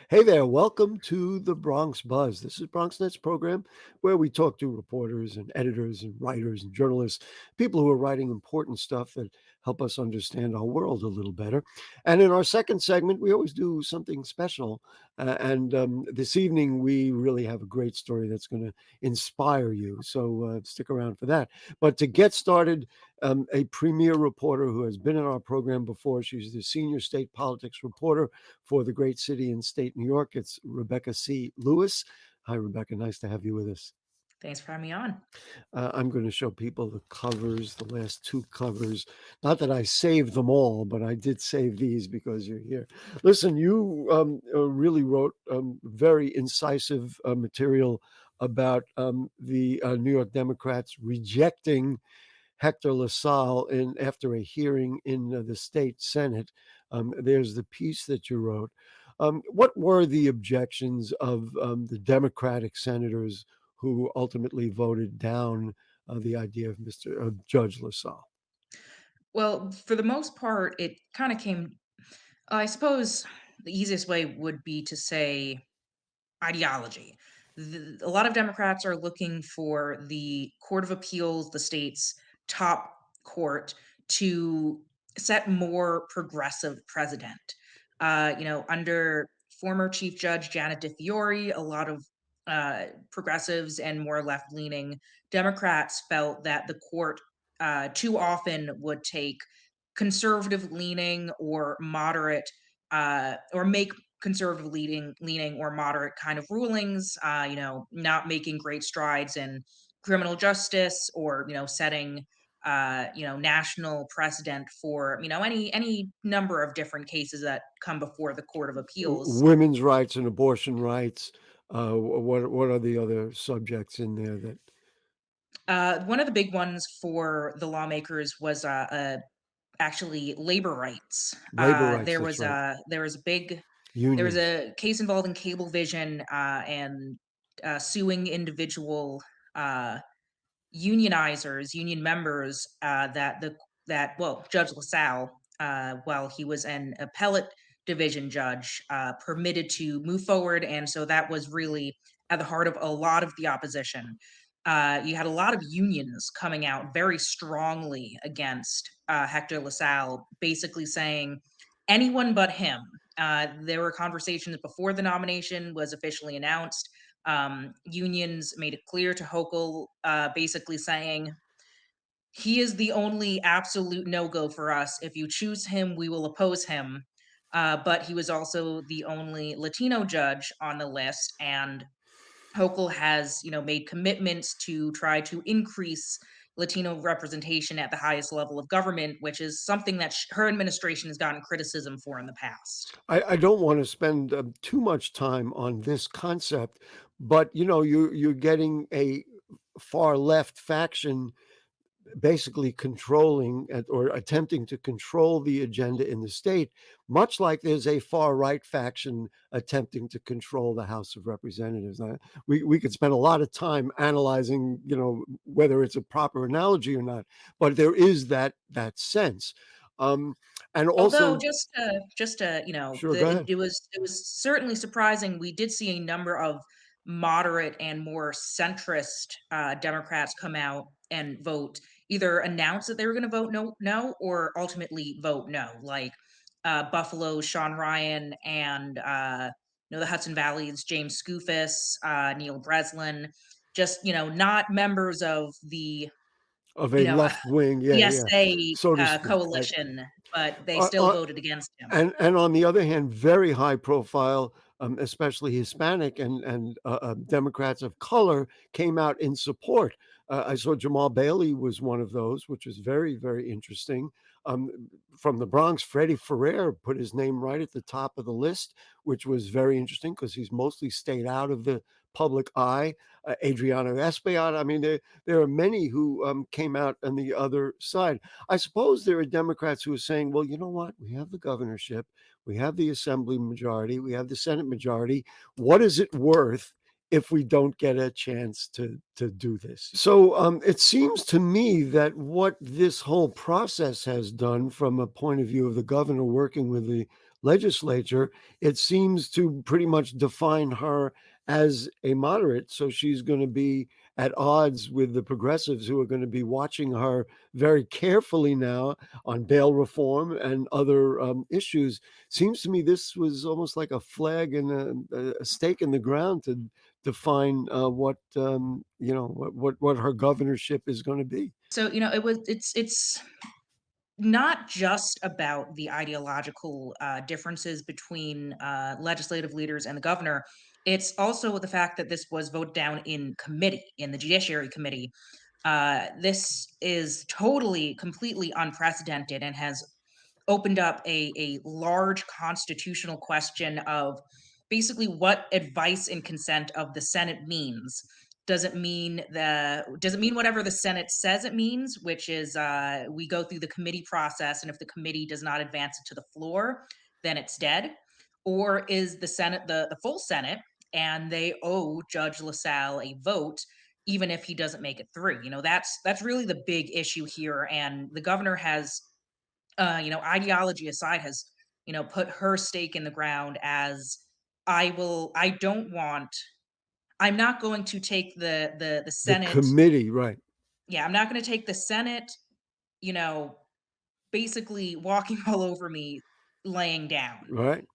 Hey there, welcome to the Bronx Buzz. This is BronxNet's program where we talk to reporters and editors and writers and journalists, people who are writing important stuff that help us understand our world a little better. And in our second segment, we always do something special. And this evening, we really have a great story that's going to inspire you. So stick around for that. But to get started, a premier reporter who has been in our program before, she's the senior state politics reporter for the great city and state New York. It's Rebecca C. Lewis. Hi, Rebecca. Nice to have you with us. Thanks for having me on. I'm going to show people the covers, the last two covers. Not that I saved them all, but I did save these because you're here. Listen, you really wrote very incisive material about the New York Democrats rejecting Hector Lasalle after a hearing in the state Senate. There's the piece that you wrote. What were the objections of the Democratic senators who ultimately voted down the idea of Judge Lasalle? Well, for the most part, it kind of came, I suppose the easiest way would be to say ideology. A lot of Democrats are looking for the Court of Appeals, the state's top court, to set more progressive precedent. Under former Chief Judge Janet DeFiore, a lot of progressives and more left leaning Democrats felt that the court too often would take conservative leaning or moderate or make conservative leaning or moderate kind of rulings, not making great strides in criminal justice or, setting national precedent for, any number of different cases that come before the Court of Appeals. Women's rights and abortion rights. What are the other subjects in there that One of the big ones for the lawmakers was actually labor rights. labor rights? That's right. There was Unions. a case involving Cablevision and suing individual uh, unionizers, union members Judge LaSalle, while he was an appellate division judge, permitted to move forward, and so that was really at the heart of a lot of the opposition. You had a lot of unions coming out very strongly against Hector LaSalle, basically saying anyone but him. There were conversations before the nomination was officially announced. Unions made it clear to Hochul, basically saying, he is the only absolute no go for us. If you choose him, we will oppose him. But he was also the only Latino judge on the list, and Hochul has, made commitments to try to increase Latino representation at the highest level of government, which is something that her administration has gotten criticism for in the past. I don't want to spend too much time on this concept, but you're getting a far left faction basically controlling or attempting to control the agenda in the state, much like there's a far right faction attempting to control the House of Representatives. We could spend a lot of time analyzing, whether it's a proper analogy or not, but there is that sense. Um, and Although also, sure, go ahead. it was certainly surprising. We did see a number of moderate and more centrist Democrats come out and vote, either announce that they were going to vote no, or ultimately vote no, like Buffalo's Sean Ryan and the Hudson Valley's James Skoufis, Neil Breslin, just not members of the Of you a know left wing, yeah, yeah, PSA so to speak. coalition, but they Uh, still uh, voted against him. and on the other hand, very high profile, especially Hispanic and Democrats of color came out in support. I saw Jamal Bailey was one of those, which is very, very interesting. From the Bronx, Freddie Ferrer put his name right at the top of the list, which was very interesting because he's mostly stayed out of the public eye. Adriano Espaillat. I mean, there are many who came out on the other side. I suppose there are Democrats who are saying, well, you know what? We have the governorship, we have the assembly majority, we have the Senate majority. What is it worth if we don't get a chance to do this? So it seems to me that what this whole process has done, from a point of view of the governor working with the legislature, it seems to pretty much define her as a moderate. So she's going to be at odds with the progressives who are going to be watching her very carefully now on bail reform and other issues. Seems to me this was almost like a flag and a stake in the ground to define what what her governorship is going to be. So, it's not just about the ideological differences between legislative leaders and the governor. It's also the fact that this was voted down in committee, in the Judiciary Committee. This is totally, completely unprecedented and has opened up a large constitutional question of basically what advice and consent of the Senate means. Does it mean whatever the Senate says it means, which is we go through the committee process, and if the committee does not advance it to the floor, then it's dead? Or is the Senate the full Senate, and they owe Judge LaSalle a vote even if he doesn't make it through? That's really the big issue here, and the governor has, ideology aside, has, put her stake in the ground as I don't want, I'm not going to take the The Senate. committee, right, Yeah, I'm not going to take the Senate, you know, basically walking all over me, laying down. right.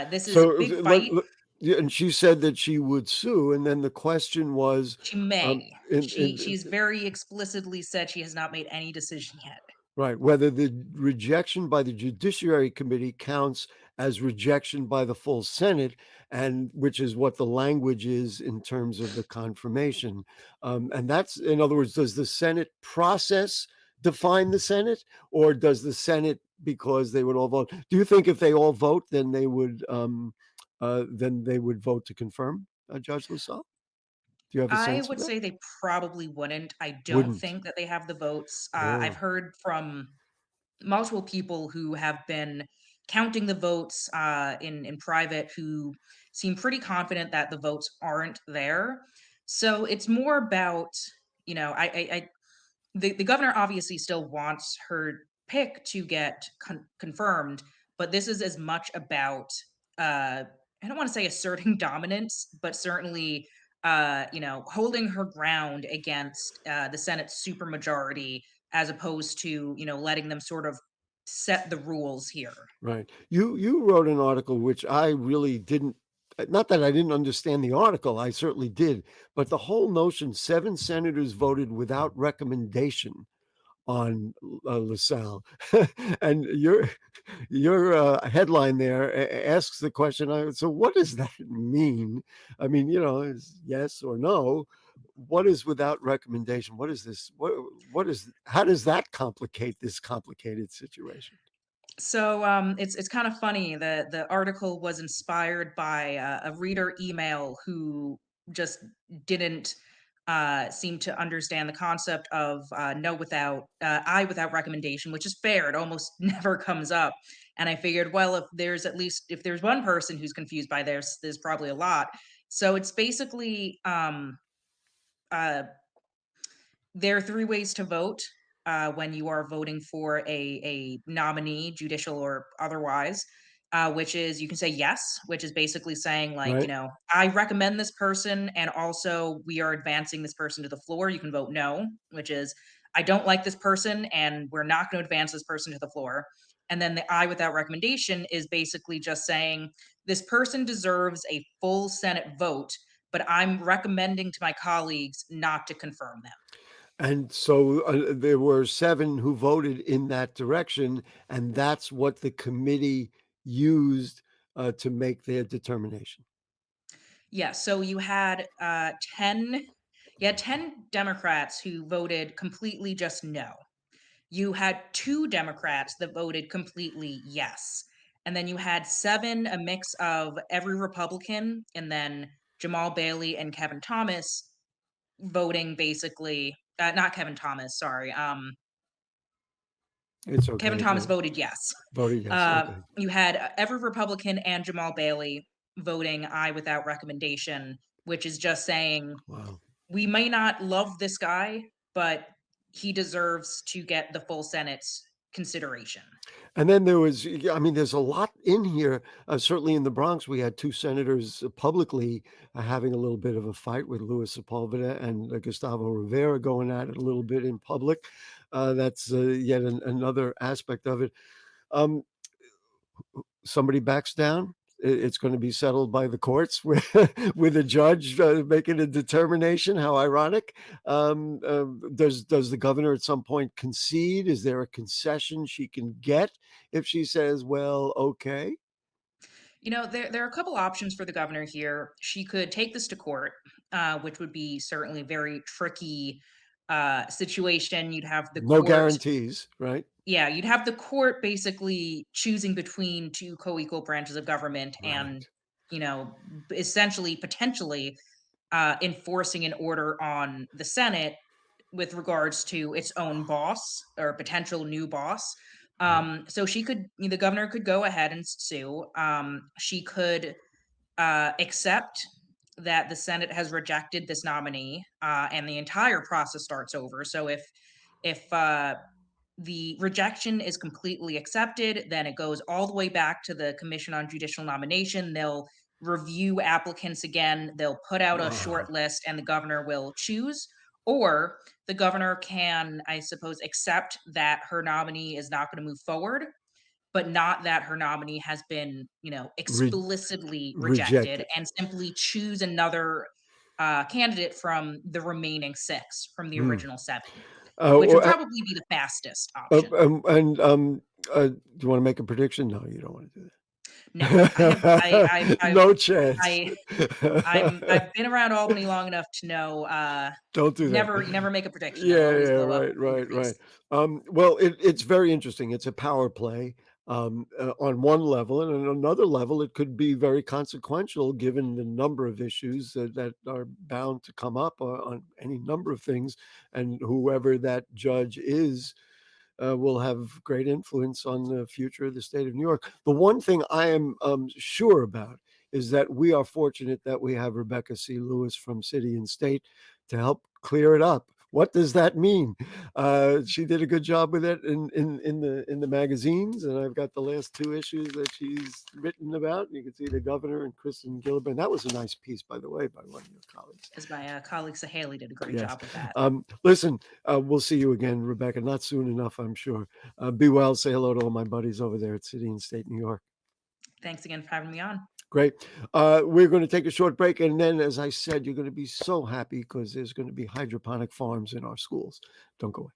This is a So big fight. yeah, and she said that she would sue, and then the question was, She may. in She's very explicitly said she has not made any decision yet. right, whether the rejection by the Judiciary Committee counts as rejection by the full Senate, and which is what the language is in terms of the confirmation. And that's, in other words, does the Senate process define the Senate, or does the Senate, because they would all vote? Do you think if they all vote, then they would vote to confirm Judge LaSalle? Do you have a I sense of would that? say they probably wouldn't. I don't Wouldn't. think that they have the votes. I've Oh, heard from multiple people who have been counting the votes in private, who seem pretty confident that the votes aren't there. So it's more about, I the governor obviously still wants her pick to get confirmed, but this is as much about I don't want to say asserting dominance, but certainly holding her ground against the Senate's supermajority, as opposed to letting them sort of set the rules here. right. You wrote an article which I really didn't, not that I didn't understand the article, I certainly did, but the whole notion 7 senators voted without recommendation on LaSalle. And your headline there asks the question. So, what does that mean? I mean, is yes or no? What is without recommendation? What is this? What is? How does that complicate this complicated situation? So it's kind of funny. The article was inspired by a reader email who just didn't seem to understand the concept of no without I without recommendation, which is fair. It almost never comes up. And I figured, well, if there's one person who's confused by this, there's probably a lot. So it's basically uh, there are three ways to vote when you are voting for a nominee, judicial or otherwise, which is you can say yes, which is basically saying, like, Right. I recommend this person, and also we are advancing this person to the floor. You can vote no, which is I don't like this person, and we're not going to advance this person to the floor. And then the I without recommendation is basically just saying this person deserves a full Senate vote, but I'm recommending to my colleagues not to confirm them. And so there were 7 who voted in that direction, and that's what the committee used to make their determination. Yeah, so you had 10 Democrats who voted completely just no. You had 2 Democrats that voted completely yes. And then you had 7, a mix of every Republican, and then Jamal Bailey and Kevin Thomas voting basically, not Kevin Thomas, sorry. It's Kevin okay if Thomas you voted yes. voted yes. Okay. You had every Republican and Jamal Bailey voting I without recommendation, which is just saying Wow. we may not love this guy, but he deserves to get the full Senate. consideration. And then there was, yeah, I mean, there's a lot in here. Certainly in the Bronx, we had two senators publicly having a little bit of a fight with Louis Sepulveda and Gustavo Rivera going at it a little bit in public. That's yet another aspect of it. Um, Somebody backs down, it's going to be settled by the courts with, with a judge making a determination. How ironic. Does the governor at some point concede? Is there a concession she can get if she says, well, okay? There are a couple options for the governor here. She could take this to court, which would be certainly a very tricky situation. You'd have the No court, guarantees, right? yeah, you'd have the court basically choosing between two co-equal branches of government and, Right. essentially, potentially enforcing an order on the Senate with regards to its own boss or potential new boss. Right. So the governor could go ahead and sue. She could accept that the Senate has rejected this nominee, and the entire process starts over. So if the rejection is completely accepted, then it goes all the way back to the Commission on Judicial Nomination. They'll review applicants again, they'll put out a Uh, short list, and the governor will choose. Or the governor can, I suppose, accept that her nominee is not going to move forward, but not that her nominee has been, re- explicitly rejected, Rejected. and simply choose another candidate from the remaining six, from the Hmm. original seven, which would Or, probably be the fastest option. and do you want to make a prediction? No, you don't want to do No, I have No chance. I I've been around Albany long enough to know, Don't do that. never make a prediction. It'll Yeah, always yeah, blow up right, in your right, face. right. Well, it's very interesting. It's a power play, on one level, and on another level, it could be very consequential given the number of issues that are bound to come up on any number of things, and whoever that judge is will have great influence on the future of the state of New York. The one thing I am sure about is that we are fortunate that we have Rebecca C. Lewis from City and State to help clear it up. What does that mean? She did a good job with it in the magazines, and I've got the last two issues that she's written about. You can see the governor and Kristen Gillibrand. That was a nice piece, by the way, by one of your colleagues. As my colleague Sahaley did a great Yes. job with that. Listen, we'll see you again, Rebecca. Not soon enough, I'm sure. Be well. Say hello to all my buddies over there at City and State New York. Thanks again for having me on. Great. We're going to take a short break. And then, as I said, you're going to be so happy because there's going to be hydroponic farms in our schools. Don't go away.